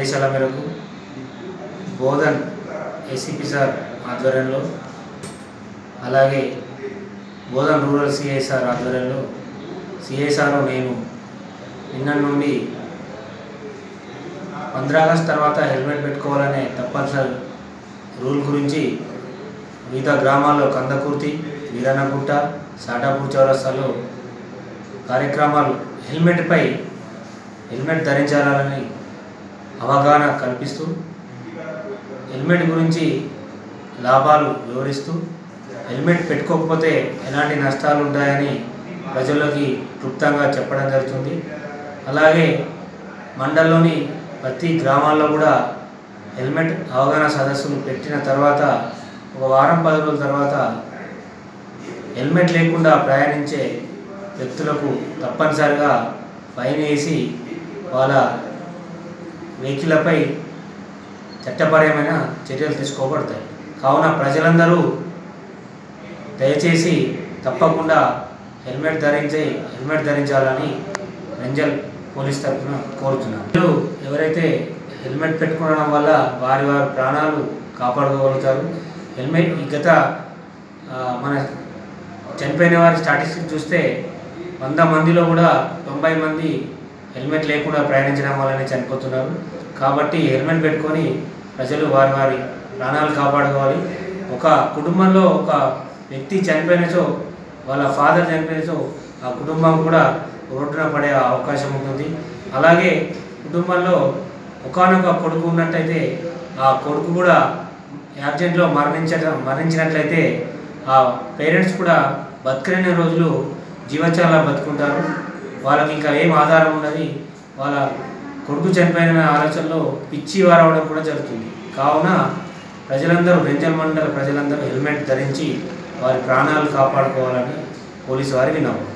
ఆదేశాల మేరకు Bodhan ACP sir ఆధ్వర్యంలో అలాగే బోధన్ రూరల్ సిఐ సార్ ఆధ్వర్యంలో సిఐ సార్ నేను నిన్న నుండి 15 ఆగస్టు తర్వాత హెల్మెట్ పెట్టుకోవాలనే తప్పనిసరి రూల్ గురించి వివిధ గ్రామాల్లో కందకుర్తి, వీరన్నగుట్ట, సాటాపూర్ చౌరస్తాలో కార్యక్రమాలు హెల్మెట్ ధరించాలని అవగాహన కల్పిస్తూ హెల్మెట్ గురించి లాభాలు వివరిస్తూ హెల్మెట్ పెట్టుకోకపోతే ఎలాంటి నష్టాలు ఉంటాయని ప్రజల్లోకి క్లుప్తంగా చెప్పడం జరుగుతుంది. అలాగే మండలంలోని ప్రతి గ్రామాల్లో కూడా హెల్మెట్ అవగాహన సదస్సులు పెట్టిన తర్వాత ఒక వారం 10 రోజుల తర్వాత హెల్మెట్ లేకుండా ప్రయాణించే వ్యక్తులకు తప్పనిసరిగా ఫైన్ వేసి వాళ్ళ వెహికల్లపై చట్టపరమైన చర్యలు తీసుకోబడతాయి. కావున ప్రజలందరూ దయచేసి తప్పకుండా హెల్మెట్ ధరించాలని రెంజల్ పోలీస్ తరఫున కోరుతున్నాను. ఎవరైతే హెల్మెట్ పెట్టుకోవడం వల్ల వారి ప్రాణాలు కాపాడుకోగలుగుతారు. హెల్మెట్ గత మన చనిపోయిన వారి స్టాటిస్టిక్స్ చూస్తే 100 మందిలో కూడా 90 మంది హెల్మెట్ లేకుండా ప్రయాణించడం వల్లనే చనిపోతున్నారు. కాబట్టి హెల్మెట్ పెట్టుకొని ప్రజలు వారి ప్రాణాలు కాపాడుకోవాలి. ఒక కుటుంబంలో ఒక వ్యక్తి చనిపోయినచో, వాళ్ళ ఫాదర్ చనిపోయినచో ఆ కుటుంబం కూడా రోడ్డున పడే అవకాశం ఉంటుంది. అలాగే కుటుంబంలో ఒకానొక కొడుకు ఉన్నట్టయితే ఆ కొడుకు కూడా యాక్సిడెంట్లో మరణించినట్లయితే ఆ పేరెంట్స్ కూడా బతకలేని రోజులు జీవచాలా బతుకుంటారు. వాళ్ళకి ఇంకా ఏం ఆధారం ఉన్నది, వాళ్ళ కొడుకు చనిపోయిన ఆలోచనలో పిచ్చి వారవడం కూడా జరుగుతుంది. కావున ప్రజలందరూ, రెంజల్ మండల ప్రజలందరూ హెల్మెట్ ధరించి వారి ప్రాణాలు కాపాడుకోవాలని పోలీసు వారి విన్నపం.